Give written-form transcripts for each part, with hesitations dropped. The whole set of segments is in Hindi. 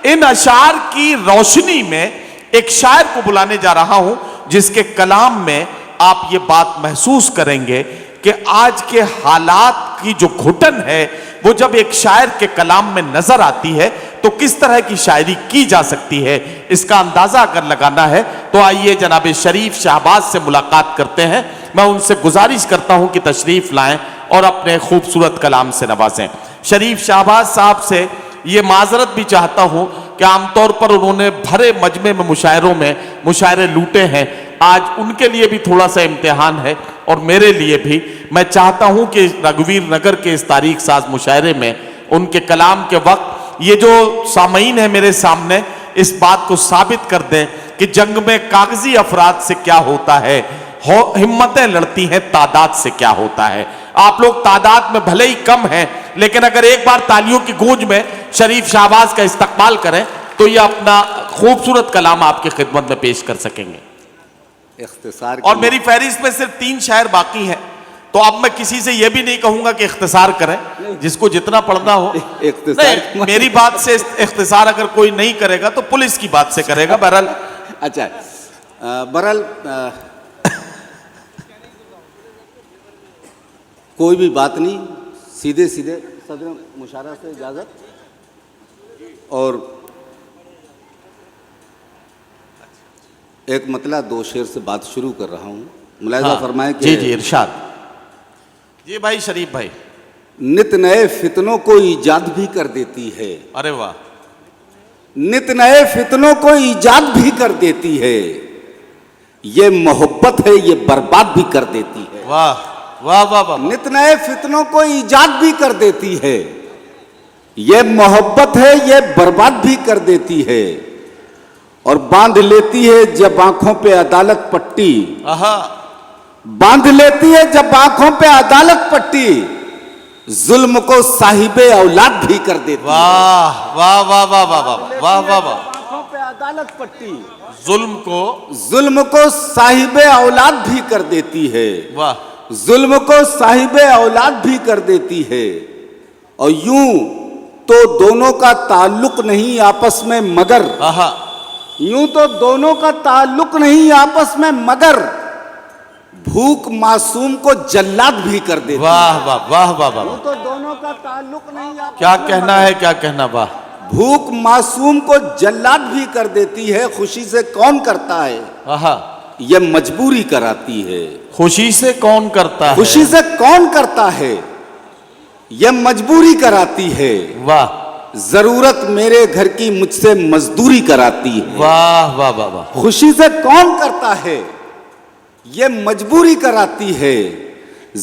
इन अशार की रोशनी में एक शायर को बुलाने जा रहा हूं जिसके कलाम में आप ये बात महसूस करेंगे कि आज के हालात की जो घुटन है वो जब एक शायर के कलाम में नजर आती है तो किस तरह की शायरी की जा सकती है, इसका अंदाजा अगर लगाना है तो आइए जनाब शरीफ शाहबाज से मुलाकात करते हैं। मैं उनसे गुजारिश करता हूं कि तशरीफ लाएं और अपने खूबसूरत कलाम से नवाजें। शरीफ शाहबाज साहब से ये माजरत भी चाहता हूं कि आमतौर पर उन्होंने भरे मजमे में मुशायरों में मुशायरे लूटे हैं, आज उनके लिए भी थोड़ा सा इम्तिहान है और मेरे लिए भी। मैं चाहता हूं कि रघुवीर नगर के इस तारीख साज मुशायरे में उनके कलाम के वक्त ये जो सामईन है मेरे सामने इस बात को साबित कर दें कि जंग में कागजी अफराद से क्या होता है, हिम्मतें लड़ती हैं तादाद से क्या होता है। आप लोग तादाद में भले ही कम हैं, लेकिन अगर एक बार तालियों की गूंज में शरीफ शाहबाज का इस्तकबाल करें तो ये अपना खूबसूरत कलाम आपकी खिदमत में पेश कर सकेंगे। इख्तिसार और मेरी फहरिस्त में सिर्फ 3 शायर बाकी हैं, तो अब मैं किसी से यह भी नहीं कहूंगा कि इख्तिसार करें, जिसको जितना पढ़ना हो। नहीं, मेरी बात से इख्तिसार अगर कोई नहीं करेगा तो पुलिस की बात से करेगा। बहरहाल अच्छा, बहरहाल कोई भी बात नहीं, सीधे सीधे सदर मुशारा से इजाजत। और एक मतला 2 शेर से बात शुरू कर रहा हूं। मुलाहिजा फरमाए कि जी इरशाद। जी भाई शरीफ भाई। नित नए फितनों को ईजाद भी कर देती है। अरे वाह। नित नए फितनों को ईजाद भी कर देती है, ये मोहब्बत है ये बर्बाद भी कर देती है। वाह वाह वाह वाह। नित नए फितनों को ईजाद भी कर देती है, ये मोहब्बत है ये बर्बाद भी कर देती है। और बांध लेती है जब आंखों पे अदालत पट्टी, बांध लेती है जब आंखों पे अदालत पट्टी, जुल्म को साहिबे औलाद भी कर देती है। वाह वाह वाह वाह वाह वाह वाह वाह। आंखों पे अदालत पट्टी जुल्म को साहिबे औलाद भी कर देती है। वाह। जुल्म को साहिबे औलाद भी कर देती है। और यूं तो दोनों का ताल्लुक नहीं आपस में मगर, यूं तो दोनों का ताल्लुक नहीं आपस में मगर, भूख मासूम को जल्लाद भी कर देती है। वाह वाह वाह वाह वाह। यूं तो दोनों का ताल्लुक नहीं आपस क्या में कहना है, क्या कहना। वाह। भूख मासूम को जल्लाद भी कर देती है, खुशी से कौन करता है ये मजबूरी कराती है। खुशी से कौन करता है, खुशी से कौन करता है ये मजबूरी कराती है। वाह। जरूरत मेरे घर की मुझसे मजदूरी कराती है। वाह वाह वाह वाह। खुशी से कौन करता है ये मजबूरी कराती है,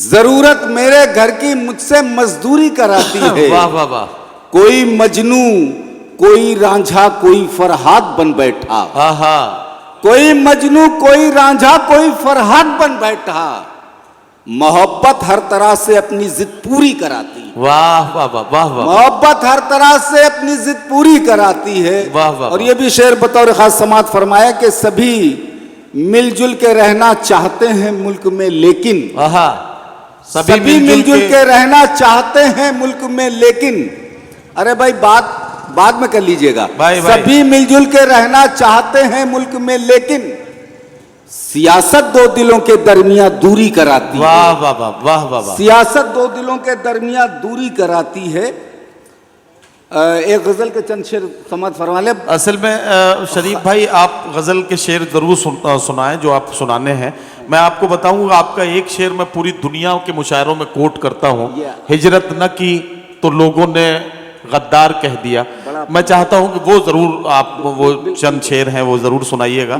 जरूरत मेरे घर की मुझसे मजदूरी कराती है। वाह वाह वाह। कोई मजनू कोई रांझा कोई फरहाद बन बैठा, कोई मजनू कोई रांझा कोई फरहाद बन बैठा, मोहब्बत हर तरह से अपनी जिद पूरी कराती है। वाह वाह वाह वाह वाह। मोहब्बत हर तरह से अपनी जिद पूरी कराती है। वाह वाह। और ये भी शेर बतौर खास समात फरमाया कि सभी मिलजुल के रहना चाहते हैं मुल्क में, लेकिन सभी मिलजुल के रहना चाहते हैं मुल्क में, लेकिन अरे भाई बात बाद में कर लीजिएगा। सभी मिलजुल के रहना चाहते हैं मुल्क में, लेकिन सियासत 2 दिलों के दरमियान दूरी कराती है। वाह वाह वाह वाह वाह। सियासत 2 दिलों के दरमियान दूरी कराती है। एक गजल के चंद शेर समात फरमा ले। असल में शरीफ भाई आप गजल के शेर जरूर सुनाएं जो आप सुनाने हैं। मैं आपको बताऊंगा, आपका एक शेर मैं पूरी दुनिया के मुशायरों में कोट करता हूं। हिजरत न की तो लोगों ने गद्दार कह दिया। मैं चाहता हूं कि वो जरूर आप वो चंद शेर हैं वो जरूर सुनाइएगा।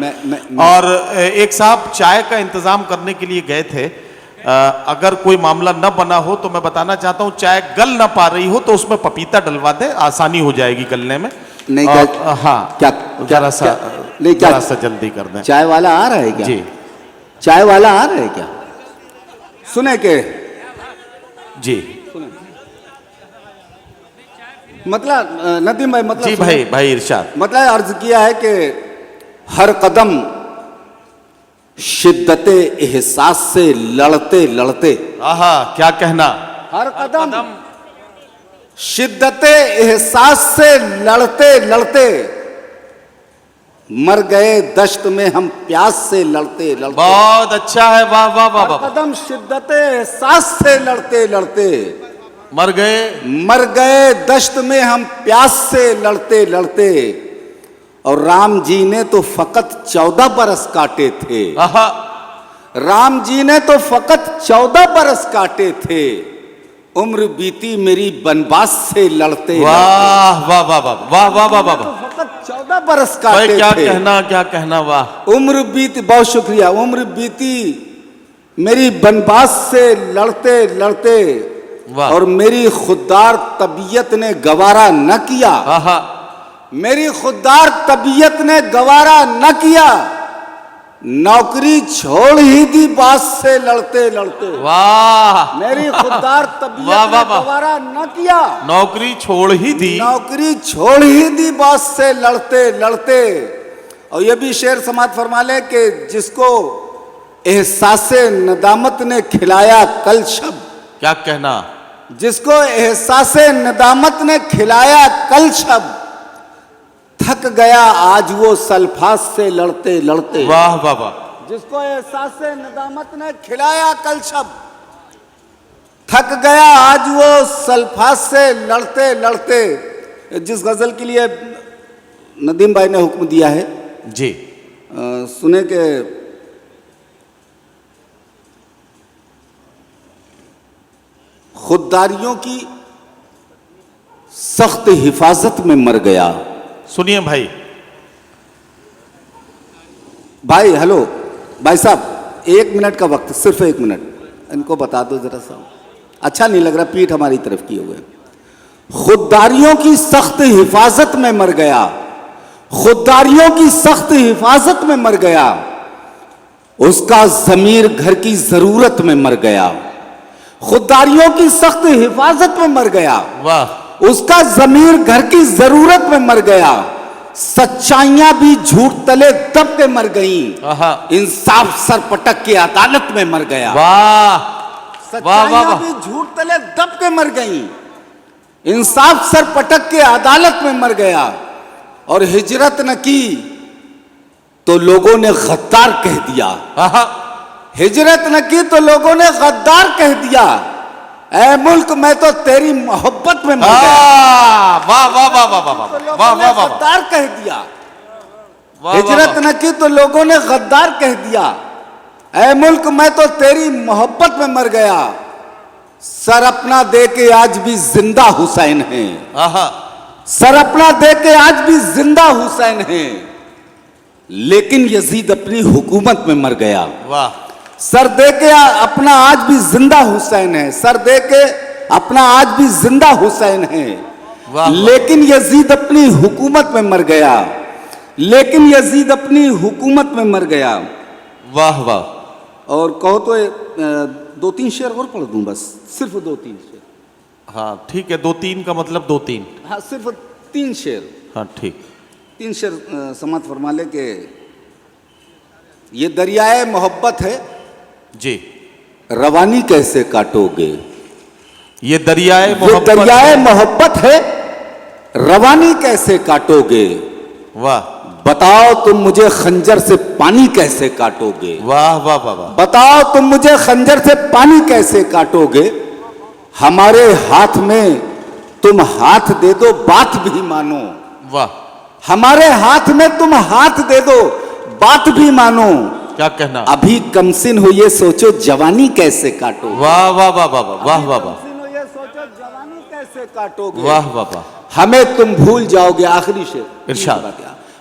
और एक साहब चाय का इंतजाम करने के लिए गए थे, अगर कोई मामला न बना हो तो मैं बताना चाहता हूँ चाय गल ना पा रही हो तो उसमें पपीता डलवा दे, आसानी हो जाएगी गलने में। नहीं हाँ क्या जरा सा जल्दी कर दें। चाय वाला आ रहा है क्या? जी चाय वाला आ रहा है क्या? सुने के जी मतलब नदीम भाई, मतलब जी भाई इरशाद। मतलब अर्ज किया है कि हर कदम शिद्दते एहसास से लड़ते लड़ते, क्या कहना। हर कदम शिद्दते एहसास से लड़ते लड़ते मर गए दश्त में हम प्यास से लड़ते लड़ते। बहुत अच्छा है, वाह वाह वाह वाह। कदम शिद्दते एहसास से लड़ते लड़ते मर गए दश्त में हम प्यास से लड़ते लड़ते। और राम जी ने तो फकत 14 बरस काटे थे। आहा, राम जी ने तो फकत 14 बरस काटे थे। उम्र बीती मेरी बनवास से लड़ते। वाह वाह वाह वाह वाह वाह वाह वाह। तो फकत 14 बरस भाई काटे क्या थे। कहना, क्या कहना, वाह। उम्र बीती, बहुत शुक्रिया। उम्र बीती मेरी बनवास से लड़ते लड़ते वाह। और मेरी खुददार तबीयत ने गवारा न किया। आहा, मेरी खुददार तबीयत ने गवारा न किया। नौकरी छोड़ ही दी बात से लड़ते लड़ते। वाह। मेरी खुददार तबीयत वाह, ने वाह, वाह। गवारा न किया। नौकरी छोड़ ही दी। नौकरी छोड़ ही दी बात से लड़ते लड़ते। और ये भी शेर समात फरमा ले कि जिसको एहसासे नदामत ने खिलाया कल शब। क्या कहना, जिसको एहसासे नदामत ने खिलाया कल शब। थक गया आज वो सल्फास से लड़ते लड़ते। वाह वाह वाह। जिसको एहसासे नदामत ने खिलाया कल शब। थक गया आज वो सल्फास से लड़ते लड़ते। जिस गजल के लिए नदीम भाई ने हुक्म दिया है जी, सुने के खुददारियों की सख्त हिफाजत में मर गया। सुनिए भाई। भाई हेलो भाई साहब, 1 मिनट का वक्त, सिर्फ 1 मिनट इनको बता दो जरा सा। अच्छा नहीं लग रहा, पीठ हमारी तरफ किए हुए। खुददारियों की सख्त हिफाजत में मर गया। खुददारियों की सख्त हिफाजत में मर गया। उसका ज़मीर घर की जरूरत में मर गया। खुददारियों की सख्त हिफाजत में मर गया। वाह। उसका ज़मीर घर की जरूरत में मर गया। सच्चाइयां भी झूठ तले दब के मर गईं। आहा, इंसाफ सर पटक के अदालत में मर गया। वाह। सच्चाइयां भी झूठ तले दब के मर गईं। इंसाफ सर पटक के अदालत में मर गया। और हिजरत न की तो लोगों ने गद्दार कह दिया। आहा, हिजरत न की तो लोगों ने गद्दार कह दिया। ऐ मुल्क मैं तो तेरी मोहब्बत में मर गया। वाह वाह वाह वाह वाह वाह वाह वाह वाह। गद्दार कह दिया। वाह, हिजरत वाह, न की तो लोगों ने गद्दार कह दिया। ऐ मुल्क मैं तो तेरी मोहब्बत में मर गया। सर अपना दे के आज भी जिंदा हुसैन है। आहा, सर अपना दे के आज भी जिंदा हुसैन है। लेकिन यजीद अपनी हुकूमत में मर गया। वाह। सर दे के अपना आज भी जिंदा हुसैन है। सर दे के अपना आज भी जिंदा हुसैन है। वाह। लेकिन यजीद अपनी हुकूमत में मर गया। लेकिन यजीद अपनी हुकूमत में मर गया। वाह वाह। और कहो तो 2-3 शेर और पढ़ दूं, बस सिर्फ 2-3 शेर। हाँ ठीक है, 2-3 का मतलब 2-3। हाँ सिर्फ 3 शेर। हाँ ठीक। 3 शेर समात फरमा ले के ये दरियाए मोहब्बत है जी। रवानी कैसे काटोगे। ये दरियाए ये मोहब्बत। दरियाए मोहब्बत है रवानी कैसे काटोगे। वाह। बताओ तुम मुझे खंजर से पानी कैसे काटोगे। वाह वाह वाह वाह। बताओ तुम मुझे खंजर से पानी कैसे काटोगे। हमारे हाथ में तुम हाथ दे दो बात भी मानो। वाह। हमारे हाथ में तुम हाथ दे दो बात भी मानो। क्या कहना। अभी कमसिन हो ये सोचो जवानी कैसे काटोगे। वाह वाह वाह वाह वाह वाह वाह वाह। कमसिन हो ये सोचो जवानी कैसे काटोगे। वाह वाह वाह। हमें तुम भूल जाओगे। आखिरी शेर इरशाद।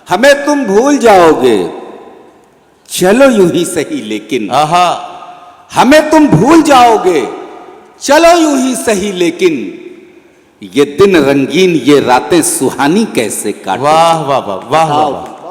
हमें तुम भूल जाओगे चलो यूं ही सही लेकिन। आहा, हमें तुम भूल जाओगे चलो यूं ही सही लेकिन। ये दिन रंगीन ये रातें सुहानी कैसे काटोगे। वाह वाह वाह वाह वाह।